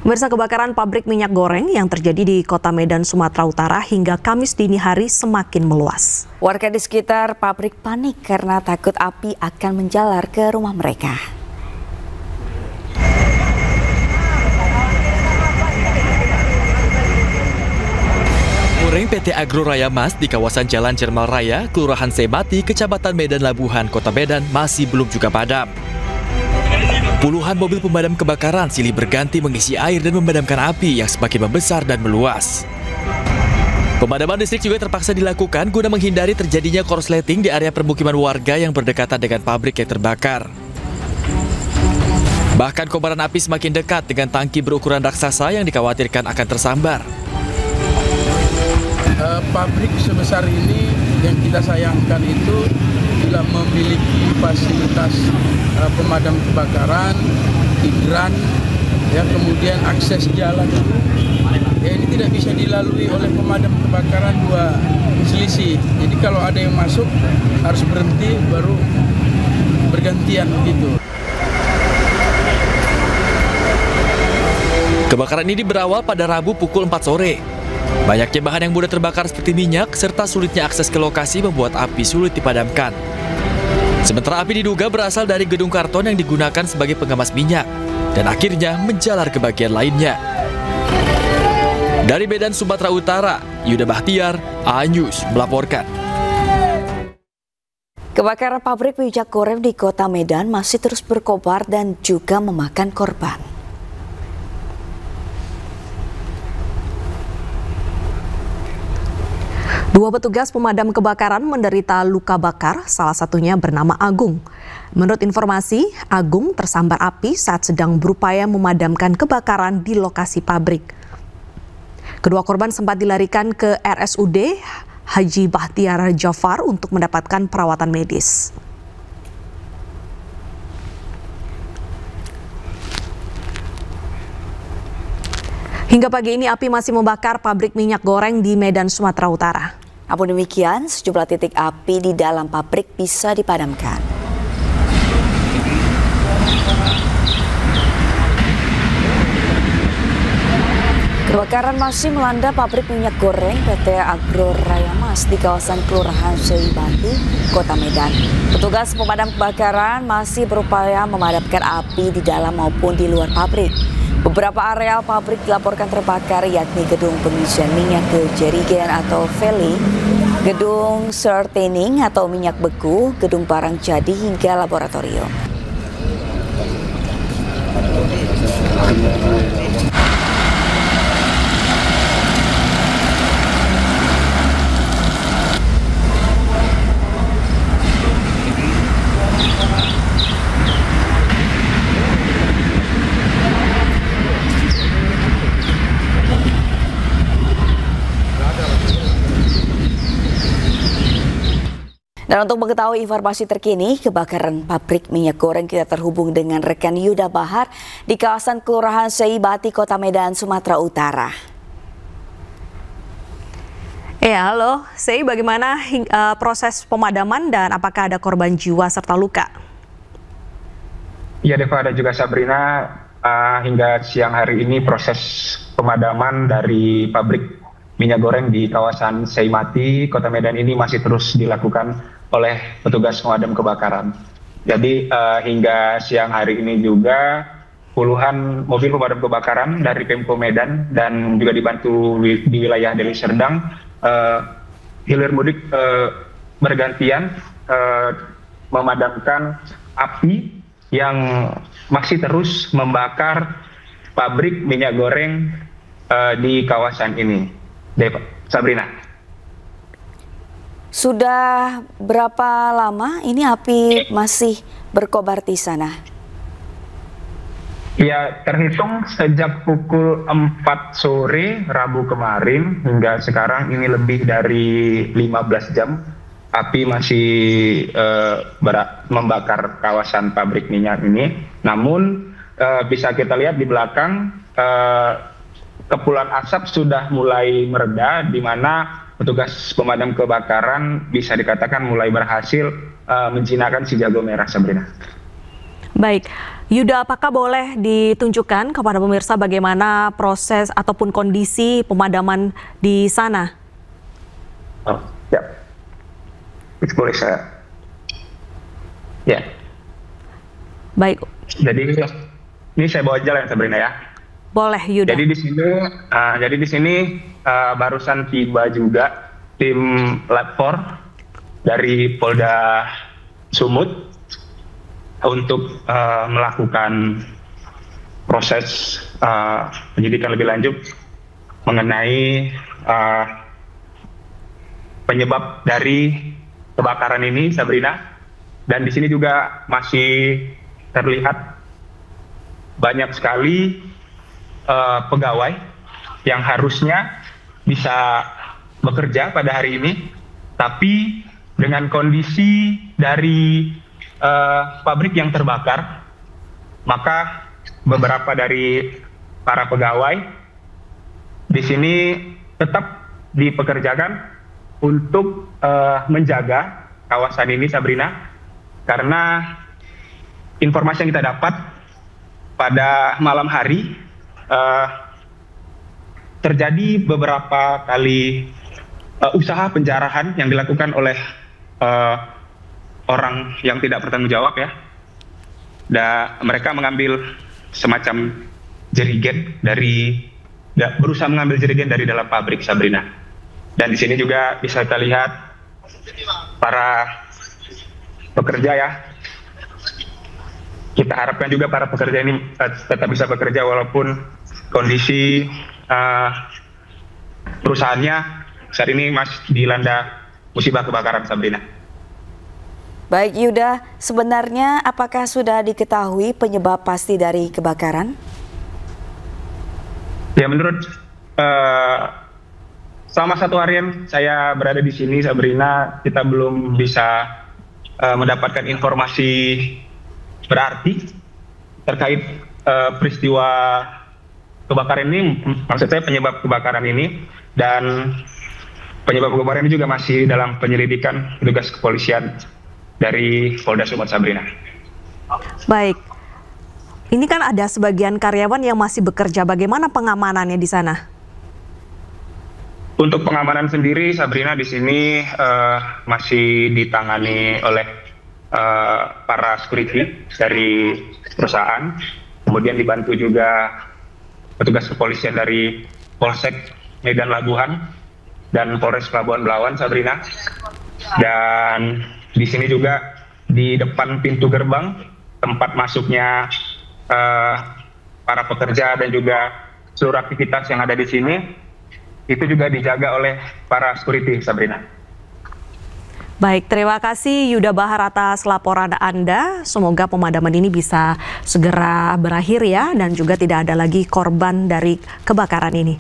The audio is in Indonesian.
Pemirsa, kebakaran pabrik minyak goreng yang terjadi di Kota Medan, Sumatera Utara hingga Kamis dini hari semakin meluas. Warga di sekitar pabrik panik karena takut api akan menjalar ke rumah mereka. Goreng PT Agro Raya Mas di kawasan Jalan Jermal Raya, Kelurahan Seimati, Kecamatan Medan Labuhan, Kota Medan masih belum juga padam. Puluhan mobil pemadam kebakaran silih berganti mengisi air dan memadamkan api yang semakin membesar dan meluas. Pemadaman listrik juga terpaksa dilakukan guna menghindari terjadinya korsleting di area permukiman warga yang berdekatan dengan pabrik yang terbakar. Bahkan kobaran api semakin dekat dengan tangki berukuran raksasa yang dikhawatirkan akan tersambar. Pabrik sebesar ini yang kita sayangkan itu tidak memiliki fasilitas pemadam kebakaran, hidran, ya, kemudian akses jalan itu, ya, ini tidak bisa dilalui oleh pemadam kebakaran dua selisih. Jadi kalau ada yang masuk harus berhenti baru bergantian begitu. Kebakaran ini berawal pada Rabu pukul 4 sore. Banyaknya bahan yang mudah terbakar seperti minyak serta sulitnya akses ke lokasi membuat api sulit dipadamkan. Sementara api diduga berasal dari gedung karton yang digunakan sebagai pengemas minyak dan akhirnya menjalar ke bagian lainnya. Dari Medan, Sumatera Utara, Yuda Bahtiar, A-News melaporkan. Kebakaran pabrik minyak goreng di Kota Medan masih terus berkobar dan juga memakan korban. Dua petugas pemadam kebakaran menderita luka bakar, salah satunya bernama Agung. Menurut informasi, Agung tersambar api saat sedang berupaya memadamkan kebakaran di lokasi pabrik. Kedua korban sempat dilarikan ke RSUD Haji Bahtiar Jafar untuk mendapatkan perawatan medis. Hingga pagi ini api masih membakar pabrik minyak goreng di Medan, Sumatera Utara. Namun demikian, sejumlah titik api di dalam pabrik bisa dipadamkan. Kebakaran masih melanda pabrik minyak goreng PT Agro Raya Mas di kawasan Kelurahan Seimati, Kota Medan. Petugas pemadam kebakaran masih berupaya memadamkan api di dalam maupun di luar pabrik. Beberapa areal pabrik dilaporkan terbakar, yakni gedung pengisian minyak ke jerigen atau veli, gedung sortaining atau minyak beku, gedung barang jadi hingga laboratorium. Dan untuk mengetahui informasi terkini kebakaran pabrik minyak goreng, kita terhubung dengan rekan Yuda Bahar di kawasan Kelurahan Seimati, Kota Medan, Sumatera Utara. Ya, halo, Sei, bagaimana proses pemadaman dan apakah ada korban jiwa serta luka? Ya, Deva, dan juga Sabrina, hingga siang hari ini proses pemadaman dari pabrik minyak goreng di kawasan Seimati, Kota Medan ini masih terus dilakukan oleh petugas pemadam kebakaran. Jadi hingga siang hari ini juga puluhan mobil pemadam kebakaran dari Pemko Medan dan juga dibantu di wilayah Deli Serdang hilir mudik bergantian memadamkan api yang masih terus membakar pabrik minyak goreng di kawasan ini. Sabrina. Sudah berapa lama ini api masih berkobar di sana? Ya, terhitung sejak pukul 4 sore Rabu kemarin hingga sekarang ini lebih dari 15 jam. Api masih membakar kawasan pabrik minyak ini. Namun bisa kita lihat di belakang kepulan asap sudah mulai mereda, di mana petugas pemadam kebakaran bisa dikatakan mulai berhasil menjinakkan si jago merah, Sabrina. Baik, Yuda, apakah boleh ditunjukkan kepada pemirsa bagaimana proses ataupun kondisi pemadaman di sana? Oh, ya. Boleh saya. Ya. Baik. Jadi ini saya bawa jalan Sabrina ya. Boleh, Yuda. Jadi di sini barusan tiba juga tim Lab 4 dari Polda Sumut untuk melakukan proses penyidikan lebih lanjut mengenai penyebab dari kebakaran ini, Sabrina. Dan di sini juga masih terlihat banyak sekali pegawai yang harusnya bisa bekerja pada hari ini, tapi dengan kondisi dari pabrik yang terbakar, maka beberapa dari para pegawai di sini tetap dipekerjakan untuk menjaga kawasan ini, Sabrina, karena informasi yang kita dapat pada malam hari terjadi beberapa kali usaha penjarahan yang dilakukan oleh orang yang tidak bertanggung jawab ya. Dan mereka mengambil semacam jerigen berusaha mengambil jerigen dari dalam pabrik, Sabrina. Dan di sini juga bisa kita lihat para pekerja ya. Kita harapkan juga para pekerja ini tetap bisa bekerja walaupun kondisi perusahaannya saat ini masih dilanda musibah kebakaran, Sabrina. Baik Yuda, sebenarnya apakah sudah diketahui penyebab pasti dari kebakaran? Ya, menurut selama 1 harian saya berada di sini, Sabrina, kita belum bisa mendapatkan informasi berarti terkait peristiwa kebakaran ini, maksud saya penyebab kebakaran ini, dan penyebab kebakaran ini juga masih dalam penyelidikan petugas kepolisian dari Polda Sumut, Sabrina. Baik, ini kan ada sebagian karyawan yang masih bekerja, bagaimana pengamanannya di sana? Untuk pengamanan sendiri, Sabrina, di sini masih ditangani oleh para security dari perusahaan, kemudian dibantu juga petugas kepolisian dari Polsek Medan Labuhan dan Polres Pelabuhan Belawan, Sabrina. Dan di sini juga di depan pintu gerbang tempat masuknya para pekerja dan juga seluruh aktivitas yang ada di sini itu juga dijaga oleh para security, Sabrina. Baik, terima kasih Yuda Bahar atas laporan Anda. Semoga pemadaman ini bisa segera berakhir ya, dan juga tidak ada lagi korban dari kebakaran ini.